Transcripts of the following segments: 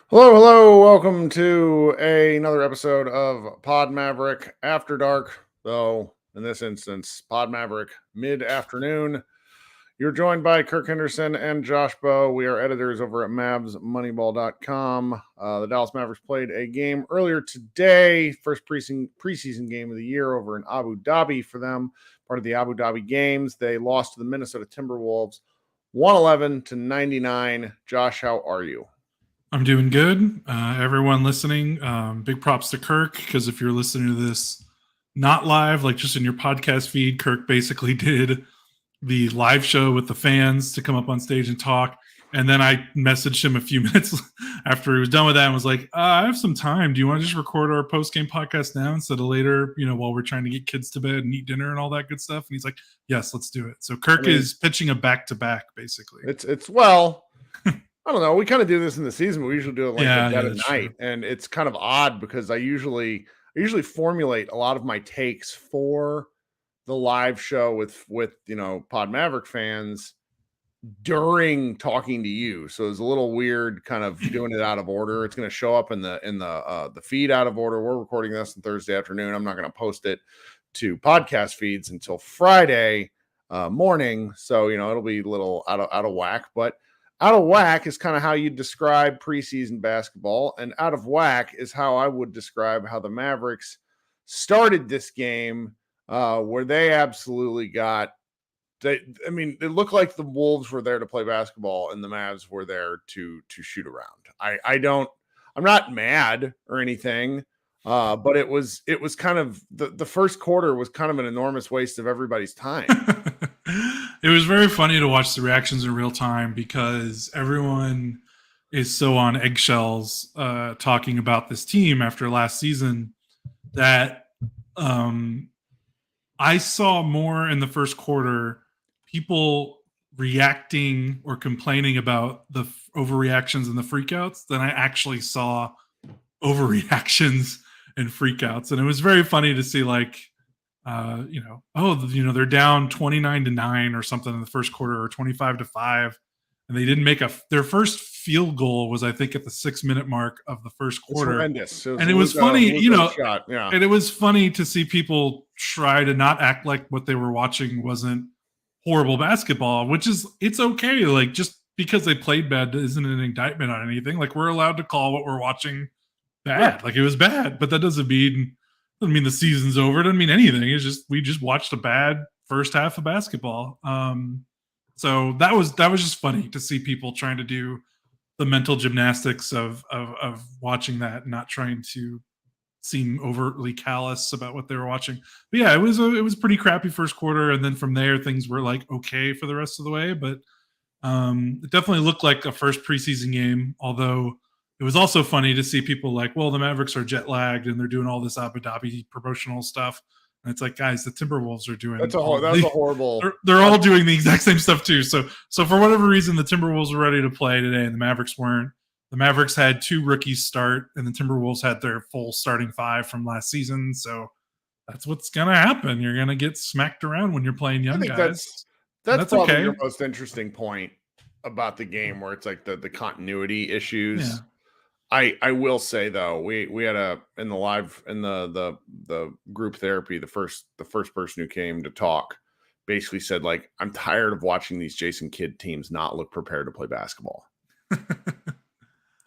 Hello, welcome to another episode of Pod Maverick After Dark, though in this instance, Pod Maverick mid-afternoon. You're joined by Kirk Henderson and Josh Bowe. We are editors over at MavsMoneyball.com. The Dallas Mavericks played a game earlier today, first preseason game of the year over in Abu Dhabi for them, part of the Abu Dhabi games. They lost to the Minnesota Timberwolves 111-99. Josh, how are you? I'm doing good. Everyone listening, big props to Kirk, because if you're listening to this not live, like just in your podcast feed, Kirk basically did the live show with the fans to come up on stage and talk. And then I messaged him a few minutes after he was done with that and was like, I have some time. Do you want to just record our post-game podcast now instead of later, while we're trying to get kids to bed and eat dinner and all that good stuff? And he's like, yes, let's do it. So Kirk is pitching a back-to-back, basically. It's well... I don't know. We kind of do this in the season, but we usually do it like the dead of night. True. And it's kind of odd because I usually formulate a lot of my takes for the live show with Pod Maverick fans during talking to you. So it's a little weird kind of doing it out of order. It's going to show up in the feed out of order. We're recording this on Thursday afternoon. I'm not going to post it to podcast feeds until Friday morning. So, it'll be a little out of whack, but out of whack is kind of how you describe preseason basketball, and out of whack is how I would describe how the Mavericks started this game, where they absolutely it looked like the Wolves were there to play basketball and the Mavs were there to shoot around. I'm not mad or anything, but it was kind of the first quarter was kind of an enormous waste of everybody's time. It was very funny to watch the reactions in real time because everyone is so on eggshells talking about this team after last season that I saw more in the first quarter people reacting or complaining about the overreactions and the freakouts than I actually saw overreactions and freakouts. And it was very funny to see they're down 29-9 or something in the first quarter, or 25-5, and they didn't make their first field goal was, I think, at the 6-minute mark of the first quarter. It's horrendous. And it was funny, and it was funny to see people try to not act like what they were watching wasn't horrible basketball, it's okay. Like, just because they played bad isn't an indictment on anything. Like, we're allowed to call what we're watching bad. Yeah. Like, it was bad, but that doesn't mean the season's over. It doesn't mean anything. It's just we just watched a bad first half of basketball. So that was just funny to see people trying to do the mental gymnastics of watching that and not trying to seem overtly callous about what they were watching. But yeah, it was a pretty crappy first quarter, and then from there things were like okay for the rest of the way. But it definitely looked like a first preseason game, although it was also funny to see people like, well, the Mavericks are jet lagged and they're doing all this Abu Dhabi promotional stuff. And it's like, guys, the Timberwolves are doing that's a horrible. They're all doing the exact same stuff too. So for whatever reason, the Timberwolves were ready to play today and the Mavericks weren't. The Mavericks had 2 rookies start, and the Timberwolves had their full starting 5 from last season. So that's what's going to happen. You're going to get smacked around when you're playing young guys. That's probably okay. Your most interesting point about the game, where it's like the continuity issues. Yeah. I will say though, we had in the group therapy, the first person who came to talk basically said, like, I'm tired of watching these Jason Kidd teams not look prepared to play basketball.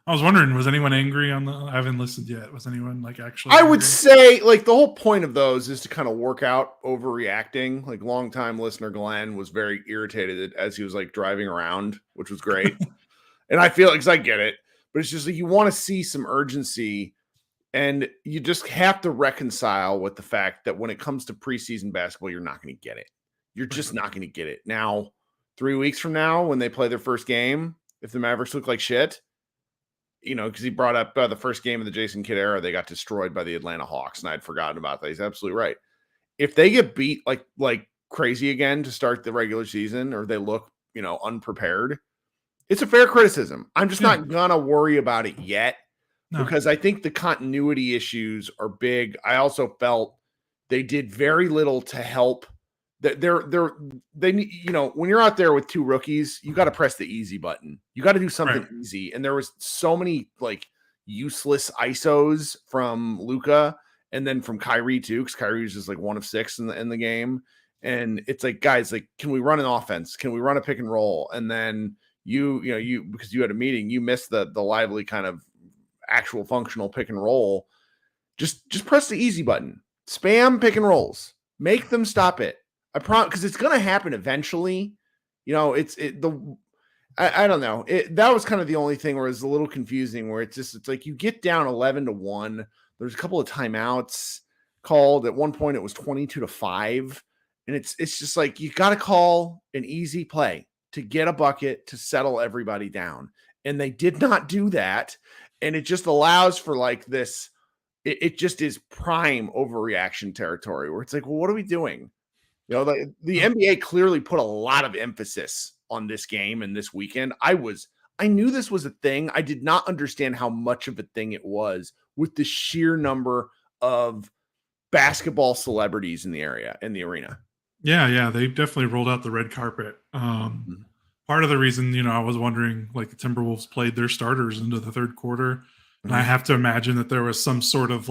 I was wondering, was anyone angry on I haven't listened yet. Was anyone actually angry? I would say the whole point of those is to kind of work out overreacting. Like, longtime listener Glenn was very irritated as he was driving around, which was great. And I feel I get it. But it's just you want to see some urgency And you just have to reconcile with the fact that when it comes to preseason basketball, you're not going to get it. You're just not going to get it. Now, 3 weeks from now, when they play their first game, if the Mavericks look like shit, because he brought up the first game of the Jason Kidd era, they got destroyed by the Atlanta Hawks, and I'd forgotten about that. He's absolutely right. If they get beat like crazy again to start the regular season, or they look, unprepared, it's a fair criticism. I'm just not gonna worry about it yet because I think the continuity issues are big. I also felt they did very little to help. They when you're out there with 2 rookies, you got to press the easy button. You got to do something easy. And there was so many useless ISOs from Luka and then from Kyrie too, because Kyrie was just 1 of 6 in the game. And it's guys, can we run an offense? Can we run a pick and roll? And then you because you had a meeting, you missed the lively kind of actual functional pick and roll. Just press the easy button. Spam pick and rolls. Make them stop it. I promise, because it's going to happen eventually. I don't know. That was kind of the only thing where it's a little confusing, where it's you get down 11-1. There's a couple of timeouts called. At one point, it was 22-5. And it's just you got to call an easy play to get a bucket to settle everybody down. And they did not do that. And it just allows for this. It just is prime overreaction territory where it's well, what are we doing? The NBA clearly put a lot of emphasis on this game and this weekend. I knew this was a thing. I did not understand how much of a thing it was with the sheer number of basketball celebrities in the arena. Yeah. They definitely rolled out the red carpet. Part of the reason, I was wondering, the Timberwolves played their starters into the third quarter. And I have to imagine that there was some sort of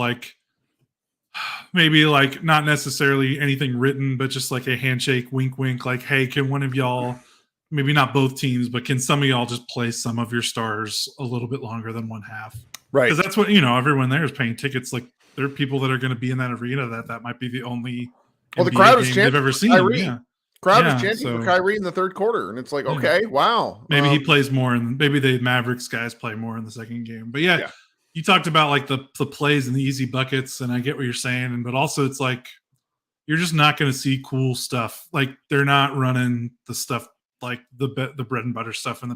maybe not necessarily anything written, but just a handshake, wink, wink, hey, can one of y'all, maybe not both teams, but can some of y'all just play some of your stars a little bit longer than one half? Right. Because that's what, everyone there is paying tickets. There are people that are going to be in that arena that might be the only the crowd was chanting they've ever seen. Crowd was chanting for Kyrie in the third quarter. And it's okay, wow. Maybe he plays more, and maybe the Mavericks guys play more in the second game. But you talked about the plays and the easy buckets, and I get what you're saying, but also it's you're just not going to see cool stuff. They're not running the stuff the bread and butter stuff in the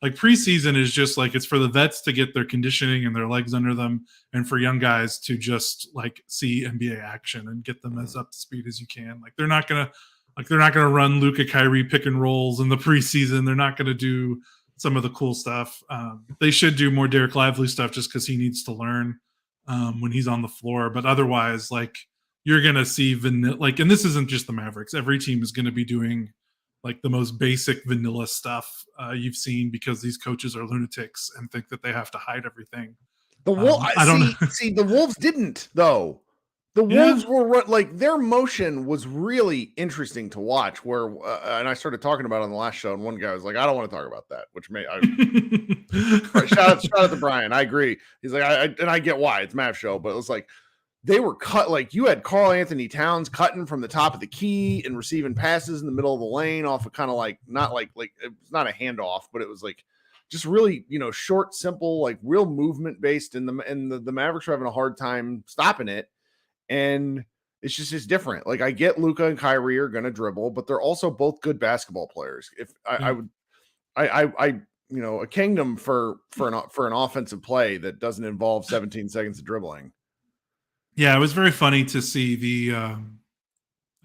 preseason is just it's for the vets to get their conditioning and their legs under them, and for young guys to just see NBA action and get them as up to speed as you can. They're not gonna run Luka Kyrie pick and rolls in the preseason. They're not gonna do some of the cool stuff. They should do more Derek Lively stuff just because he needs to learn when he's on the floor. But otherwise, you're going to see vanilla, and this isn't just the Mavericks. Every team is going to be doing the most basic vanilla stuff you've seen, because these coaches are lunatics and think that they have to hide everything. The Wolves didn't, though. The Wolves were their motion was really interesting to watch. Where and I started talking about it on the last show, and one guy was I don't want to talk about that. Which shout out to Brian. I agree. He's I get why it's Mav show, but it was they were cut. You had Karl Anthony Towns cutting from the top of the key and receiving passes in the middle of the lane off of kind of not it was not a handoff, but it was just really short, simple, real movement based. And the Mavericks are having a hard time stopping it. And it's different. I get Luka and Kyrie are going to dribble, but they're also both good basketball players. If I a kingdom for an offensive play that doesn't involve 17 seconds of dribbling. Yeah, it was very funny to see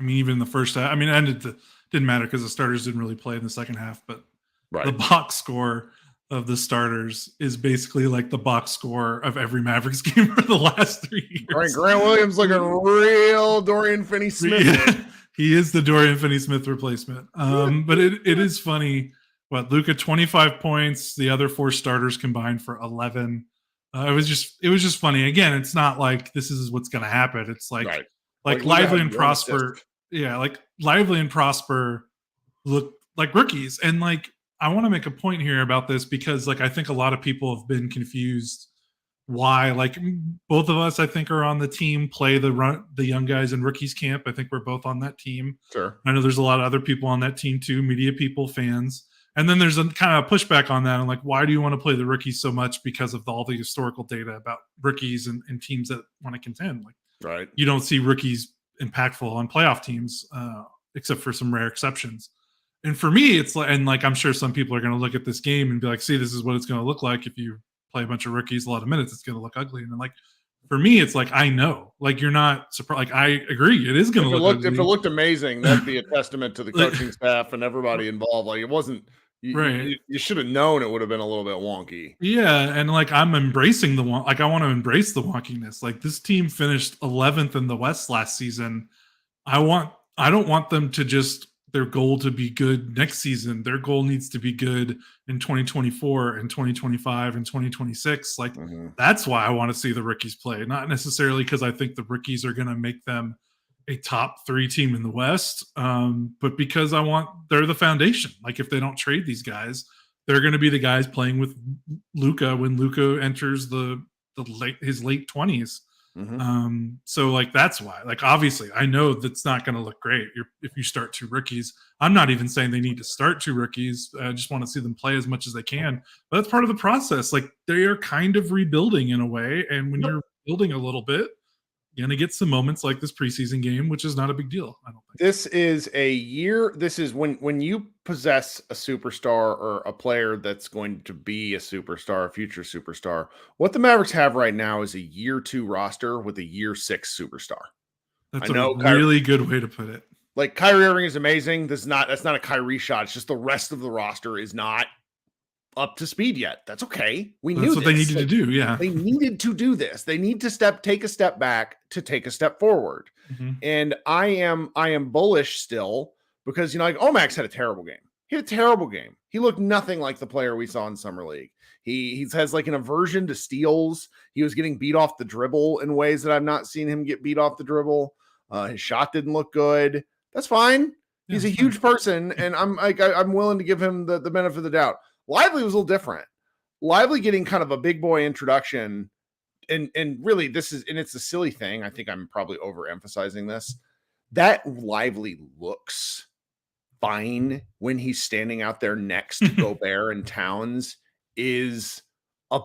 even the first half. It didn't matter because the starters didn't really play in the second half, but the box score of the starters is basically the box score of every Mavericks game for the last 3 years. Right, Grant Williams looking real Dorian Finney-Smith. Yeah, he is the Dorian Finney-Smith replacement. But it is funny. Luka 25 points, the other 4 starters combined for 11. It was just funny. Again, it's not this is what's going to happen. It's Lively and Prosper. Yeah, Lively and Prosper look like rookies, and I want to make a point here about this because I think a lot of people have been confused why both of us I think are on the team play the young guys in rookies camp. I think we're both on that team. Sure. I know there's a lot of other people on that team too, media people, fans. And then there's a kind of pushback on that. I'm like, why do you want to play the rookies so much because of all the historical data about rookies and teams that want to contend? Like, right. You don't see rookies impactful on playoff teams, except for some rare exceptions. And for me, it's like, and like, I'm sure some people are going to look at this game and be like, see, this is what it's going to look like. If you play a bunch of rookies a lot of minutes, it's going to look ugly. And then like, for me, it's like, I know, like, you're not surprised. Like, I agree. It is going to look ugly. If it looked amazing, that'd be a testament to the coaching staff and everybody involved. Like, it wasn't, you should have known it would have been a little bit wonky. Yeah. And like, I'm embracing I want to embrace the wonkiness. Like, this team finished 11th in the West last season. I don't want them to just, their goal to be good next season. Their goal needs to be good in 2024 and 2025 and 2026. Like, that's why I want to see the rookies play, not necessarily because I think the rookies are going to make them a top 3 team in the West, but because they're the foundation. Like, if they don't trade these guys, they're going to be the guys playing with Luka when Luka enters his late 20s. So like, that's why, like, obviously I know that's not going to look great if you start 2 rookies. I'm not even saying they need to start 2 rookies. I just want to see them play as much as they can, but that's part of the process. Like, they are kind of rebuilding in a way. And when you're building a little bit, you're going to get some moments like this preseason game, which is not a big deal. I don't think this is when you possess a superstar or a player that's going to be a superstar, a future superstar. What the Mavericks have right now is a year 2 roster with a year 6 superstar. That's really good way to put it. Like, Kyrie Irving is amazing. That's not a Kyrie shot. It's just the rest of the roster is not up to speed yet. That's okay. That's what they needed to do. Yeah. They needed to do this. They need to take a step back to take a step forward. And I am bullish still because, like, Omax had a terrible game. He had a terrible game. He looked nothing like the player we saw in Summer League. He has like an aversion to steals. He was getting beat off the dribble in ways that I've not seen him get beat off the dribble. His shot didn't look good. That's fine. He's a huge person, and I'm willing to give him the benefit of the doubt. Lively was a little different. Lively getting kind of a big boy introduction, and really it's a silly thing. I think I'm probably overemphasizing this. That Lively looks fine when he's standing out there next to Gobert and Towns is a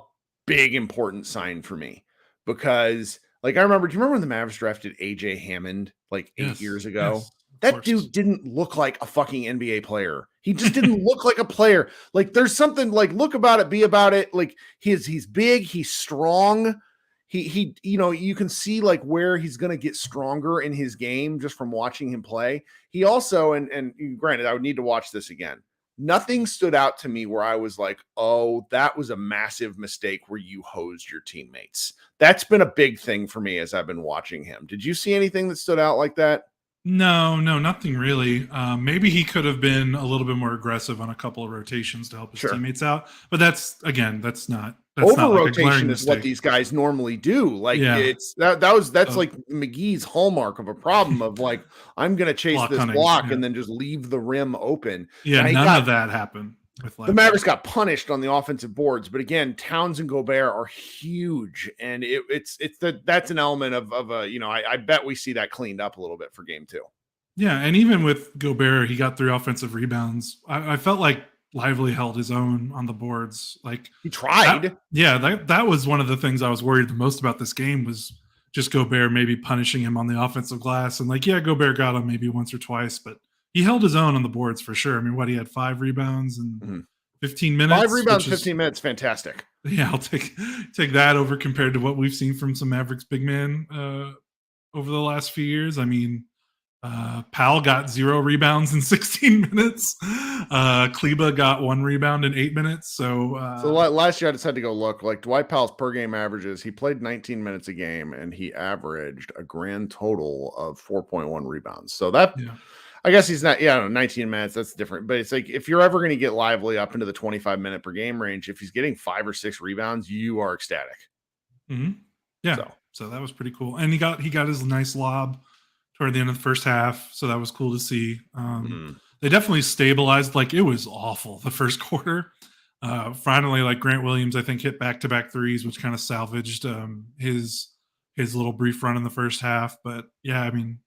big important sign for me, because like, do you remember when the Mavericks drafted AJ Hammond like 8 years ago? Yes. That dude didn't look like a fucking NBA player. He just didn't look like a player. Like, there's something like, look about it, be about it. Like, he's big, he's strong. He you can see like where he's going to get stronger in his game just from watching him play. He also, and granted, I would need to watch this again. Nothing stood out to me where I was like, oh, that was a massive mistake where you hosed your teammates. That's been a big thing for me as I've been watching him. Did you see anything that stood out like that? No, nothing really. Maybe he could have been a little bit more aggressive on a couple of rotations to help his teammates out. But that's not over rotation is what these guys normally do. Like, that's like McGee's hallmark of a problem of like, I'm going to chase this block and then just leave the rim open. Yeah, none of that happened. The Mavericks got punished on the offensive boards, but again, Towns and Gobert are huge, and that's an element of a I bet we see that cleaned up a little bit for game 2. Yeah, and even with Gobert, he got 3 offensive rebounds. I felt like Lively held his own on the boards. Like, he tried. That was one of the things I was worried the most about this game, was just Gobert maybe punishing him on the offensive glass. And like, Gobert got him maybe once or twice, but he held his own on the boards for sure. I mean, he had 5 rebounds and 15 minutes. 5 rebounds, 15 minutes, fantastic. Yeah, I'll take that over compared to what we've seen from some Mavericks big man over the last few years. I mean, Powell got 0 rebounds in 16 minutes. Kleba got 1 rebound in 8 minutes. So last year I just had to go look. Like, Dwight Powell's per game averages, he played 19 minutes a game and he averaged a grand total of 4.1 rebounds. So that. Yeah. I guess he's not, 19 minutes, that's different. But it's like, if you're ever going to get Lively up into the 25-minute per game range, if he's getting 5 or 6 rebounds, you are ecstatic. Mm-hmm. Yeah. So that was pretty cool. And he got his nice lob toward the end of the first half. So that was cool to see. They definitely stabilized. Like, it was awful the first quarter. Finally, like, Grant Williams, I think, hit back-to-back threes, which kind of salvaged his little brief run in the first half. But yeah, I mean,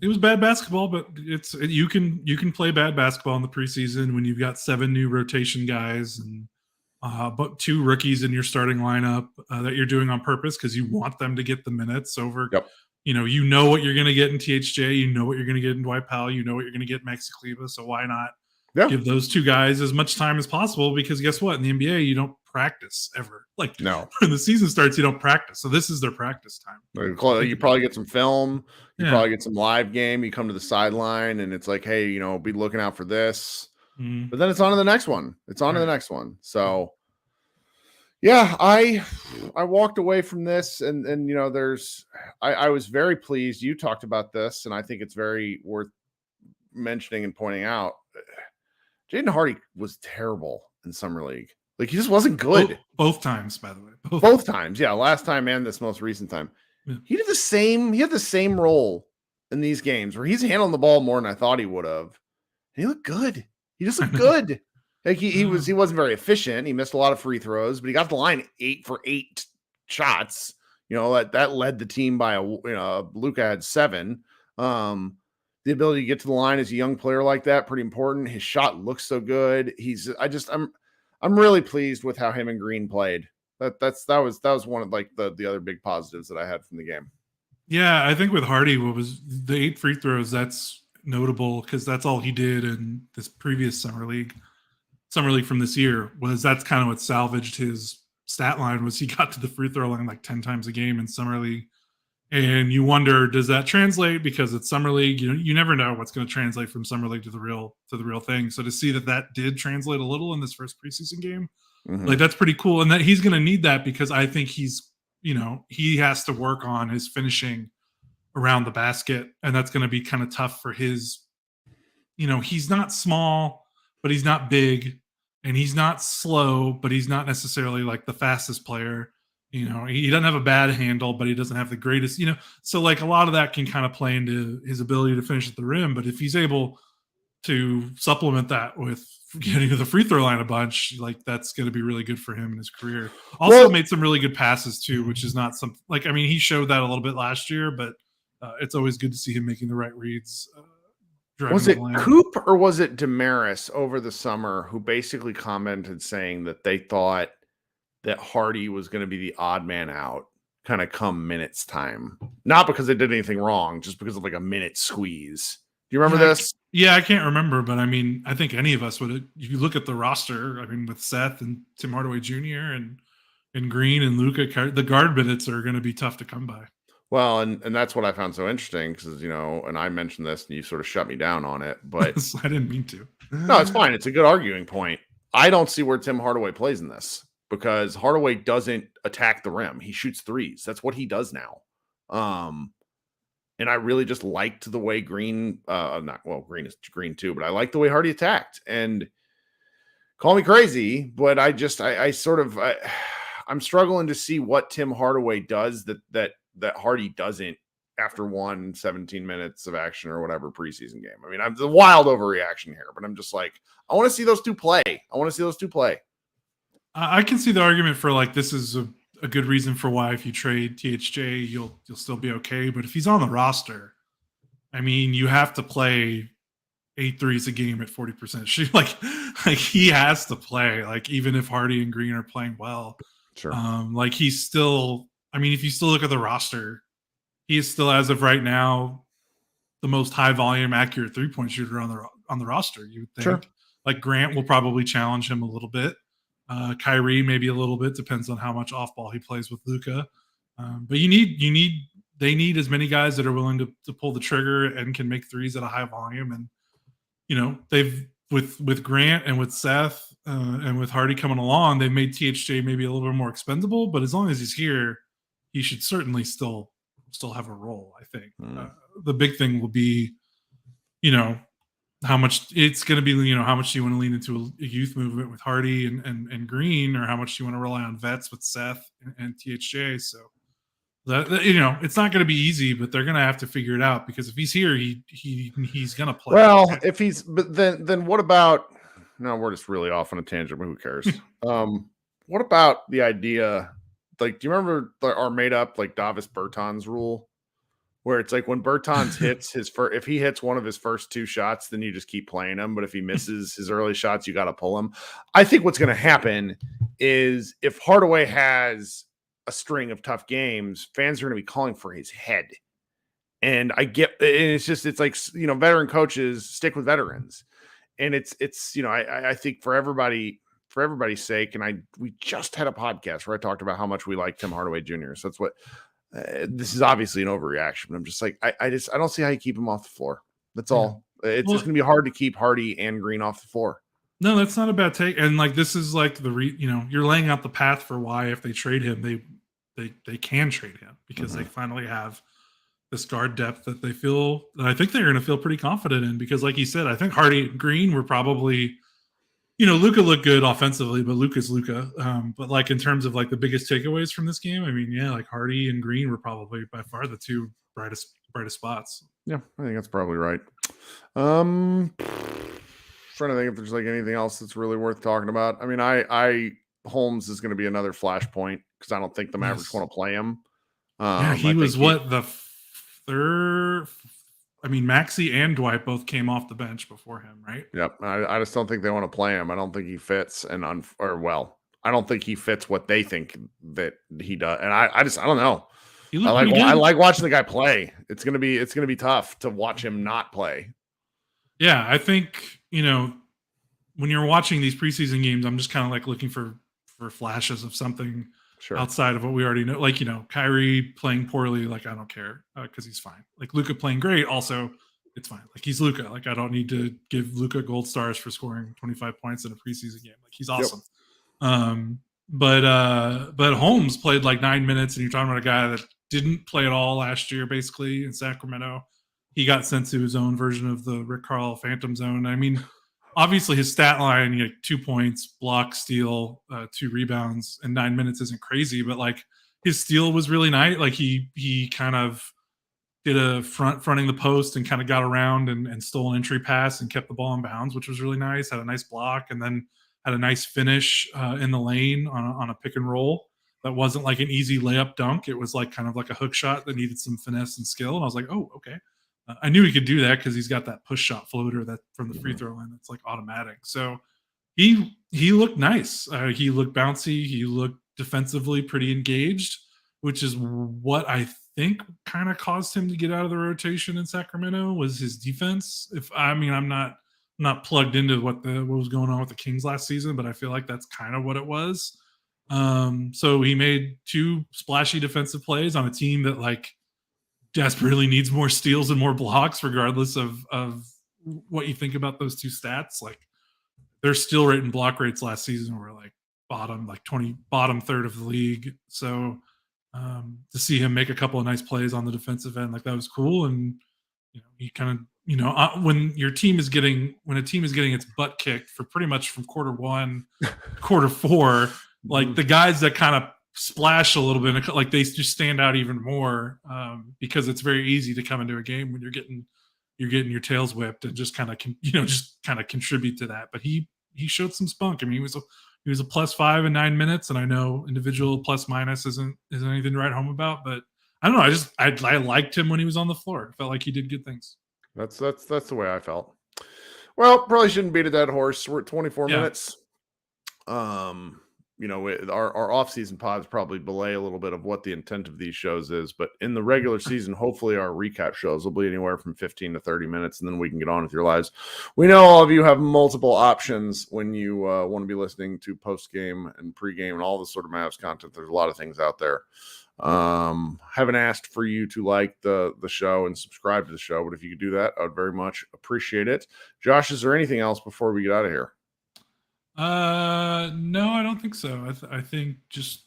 It was bad basketball, but you can play bad basketball in the preseason when you've got 7 new rotation guys and but 2 rookies in your starting lineup that you're doing on purpose because you want them to get the minutes over. Yep. You know what you're going to get in THJ. You know what you're going to get in Dwight Powell. You know what you're going to get in Maxi Kleber. So why not give those 2 guys as much time as possible? Because guess what? In the NBA, you don't practice ever. Like no, when the season starts, you don't practice. So this is their practice time. You probably get some film. You probably get some live game. You come to the sideline and it's like, hey, be looking out for this. Mm-hmm. But then it's on to the next one. To the next one. So yeah, I walked away from this and I was very pleased. You talked about this, and I think it's very worth mentioning and pointing out. Jaden Hardy was terrible in Summer League. Like, he just wasn't good. Both times, by the way. Both times. Yeah. Last time and this most recent time. Yeah. He had the same role in these games where he's handling the ball more than I thought he would have. And he looked good. He just looked good. Like he wasn't very efficient. He missed a lot of free throws, but he got to the line 8 for 8 shots. That led the team by Luka had 7. The ability to get to the line as a young player like that, pretty important. His shot looks so good. I'm really pleased with how him and Green played. That was one of the other big positives that I had from the game. Yeah, I think with Hardy, what was the 8 free throws, that's notable because that's all he did in this previous summer league from this year. That's kind of what salvaged his stat line was he got to the free throw line like 10 times a game in summer league. And you wonder, does that translate because it's summer league? You never know what's going to translate from summer league to the real thing. So to see that did translate a little in this first preseason game, like that's pretty cool. And that he's going to need that because I think he has to work on his finishing around the basket, and that's going to be kind of tough for his. He's not small, but he's not big, and he's not slow, but he's not necessarily like the fastest player. He doesn't have a bad handle, but he doesn't have the greatest, so like a lot of that can kind of play into his ability to finish at the rim. But if he's able to supplement that with getting to the free throw line a bunch, like that's going to be really good for him in his career. Also made some really good passes too, which is not something he showed that a little bit last year, but it's always good to see him making the right reads. Was it Coop or was it Damaris over the summer who basically commented saying that they thought that Hardy was going to be the odd man out kind of come minutes time? Not because they did anything wrong, just because of like a minute squeeze. Do you remember this? Yeah, I can't remember, but I think any of us would. If you look at the roster, with Seth and Tim Hardaway Jr. and Green and Luka, the guard minutes are going to be tough to come by. Well, and that's what I found so interesting because, and I mentioned this and you sort of shut me down on it, but I didn't mean to. No, it's fine. It's a good arguing point. I don't see where Tim Hardaway plays in this because Hardaway doesn't attack the rim. He shoots threes. That's what he does now. And I really just liked the way Green, Green is Green too, but I like the way Hardy attacked. And call me crazy, but I'm struggling to see what Tim Hardaway does that Hardy doesn't after 17 minutes of action or whatever preseason game. I'm the wild overreaction here, but I'm just like, I want to see those two play. I can see the argument for like, this is a good reason for why if you trade THJ, you'll still be okay. But if he's on the roster, you have to play 8 threes a game at 40% shoot. Like he has to play, like even if Hardy and Green are playing well. Sure. He's still, if you still look at the roster, he is still, as of right now, the most high volume accurate 3-point shooter on the roster. You would think. Sure. Like Grant will probably challenge him a little bit. Kyrie maybe a little bit, depends on how much off ball he plays with Luka. But they need as many guys that are willing to pull the trigger and can make threes at a high volume. And they've with Grant and with Seth and with Hardy coming along, they've made THJ maybe a little bit more expendable. But as long as he's here, he should certainly still have a role. I think the big thing will be, how much it's going to be, how much do you want to lean into a youth movement with Hardy and Green, or how much do you want to rely on vets with Seth and THJ? So that it's not going to be easy, but they're going to have to figure it out because if he's here, he's going to play. Well, but then what about? No, we're just really off on a tangent, but who cares? What about the idea? Like, do you remember our made up like Davis Bertans rule? where it's like when Bertans hits if he hits one of his first 2 shots, then you just keep playing him. But if he misses his early shots, you got to pull him. I think what's going to happen is if Hardaway has a string of tough games, fans are going to be calling for his head. And it's like, veteran coaches stick with veterans. And it's I think for everybody's sake, and we just had a podcast where I talked about how much we like Tim Hardaway Jr. So that's what this is obviously an overreaction. But I'm just like, I don't see how you keep him off the floor. That's all. It's just going to be hard to keep Hardy and Green off the floor. No, that's not a bad take. And like, this is like you're laying out the path for why, if they trade him, they can trade him because they finally have this guard depth that I think they're going to feel pretty confident in, because like you said, I think Hardy and Green were probably, Luka looked good offensively, but Luka's Luka. But like in terms of like the biggest takeaways from this game, I mean, like Hardy and Green were probably by far the 2 brightest spots. Yeah, I think that's probably right. Trying to think if there's like anything else that's really worth talking about. I mean, Holmes is going to be another flashpoint because I don't think the Mavericks want to play him. He was the third. I mean, Maxey and Dwight both came off the bench before him, right? Yep. I just don't think they want to play him. I don't think he fits, I don't think he fits what they think that he does. And I don't know. I like watching the guy play. It's gonna be tough to watch him not play. Yeah, I think when you're watching these preseason games, I'm just kind of like looking for flashes of something outside of what we already know. Like, Kyrie playing poorly, like I don't care because he's fine. Like Luka playing great, also it's fine. Like he's Luka. Like I don't need to give Luka gold stars for scoring 25 points in a preseason game. Like he's awesome. Yep. But Holmes played like 9 minutes, and you're talking about a guy that didn't play at all last year, basically in Sacramento. He got sent to his own version of the Rick Carl Phantom Zone. I mean, obviously his stat line, 2 points, block, steal, 2 rebounds, and 9 minutes isn't crazy, but like his steal was really nice. Like he kind of did a fronting the post and kind of got around and stole an entry pass and kept the ball in bounds, which was really nice. Had a nice block and then had a nice finish in the lane on a pick and roll. That wasn't like an easy layup dunk. It was like kind of like a hook shot that needed some finesse and skill. And I was like, oh, okay. I knew he could do that because he's got that push shot floater that from the free throw line that's like automatic. So he looked nice. He looked bouncy. He looked defensively pretty engaged, which is what I think kind of caused him to get out of the rotation in Sacramento was his defense. I'm not plugged into what was going on with the Kings last season, but I feel like that's kind of what it was. So he made 2 splashy defensive plays on a team that like desperately needs more steals and more blocks, regardless of what you think about those 2 stats. Like their steal rate and block rates last season were like bottom third of the league. So to see him make a couple of nice plays on the defensive end, like that was cool. And he kind of when a team is getting its butt kicked for pretty much from quarter 1 quarter 4, like the guys that kind of splash a little bit, like they just stand out even more because it's very easy to come into a game when you're getting your tails whipped and just kind of contribute to that. But he showed some spunk. I mean, he was a +5 in 9 minutes, and I know individual plus minus isn't anything to write home about, but I don't know. I liked him when he was on the floor. I felt like he did good things. That's the way I felt. Well, probably shouldn't beat a dead horse. We're at 24 minutes. Our off-season pods probably belay a little bit of what the intent of these shows is, but in the regular season, hopefully our recap shows will be anywhere from 15 to 30 minutes, and then we can get on with your lives. We know all of you have multiple options when you want to be listening to post-game and pre-game and all this sort of Mavs content. There's a lot of things out there. Haven't asked for you to like the show and subscribe to the show, but if you could do that, I would very much appreciate it. Josh, is there anything else before we get out of here? No, I don't think so. I think just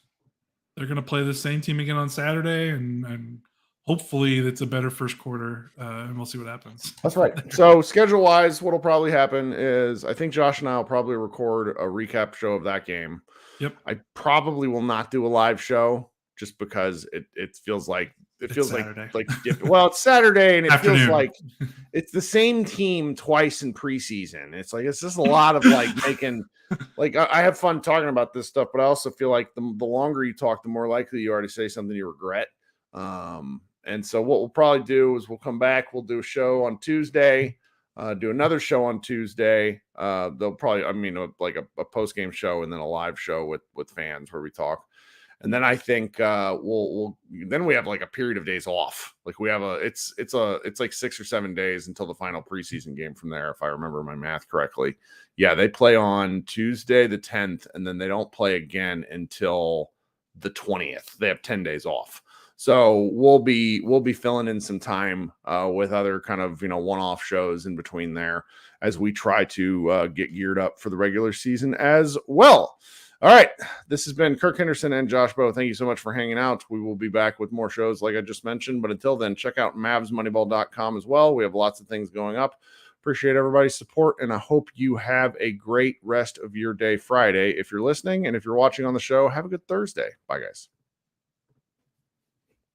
they're going to play the same team again on Saturday, and hopefully it's a better first quarter, and we'll see what happens. That's right. So schedule-wise, what'll probably happen is I think Josh and I will probably record a recap show of that game. Yep. I probably will not do a live show just because it feels like well, it's Saturday and it feels like it's the same team twice in preseason. It's just a lot of like making like I have fun talking about this stuff, but I also feel like the longer you talk, the more likely you are to say something you regret. And so what we'll probably do is we'll come back, we'll do a show on Tuesday, do another show on Tuesday. They'll probably, like a post-game show and then a live show with fans where we talk. And then I think then we have like a period of days off. Like we have it's like 6 or 7 days until the final preseason game from there, if I remember my math correctly. Yeah, they play on Tuesday the 10th, and then they don't play again until the 20th. They have 10 days off. So we'll be filling in some time with other kind of one-off shows in between there as we try to get geared up for the regular season as well. All right, this has been Kirk Henderson and Josh Bowe. Thank you so much for hanging out. We will be back with more shows like I just mentioned, but until then, check out MavsMoneyball.com as well. We have lots of things going up. Appreciate everybody's support, and I hope you have a great rest of your day Friday if you're listening, and if you're watching on the show, have a good Thursday. Bye, guys.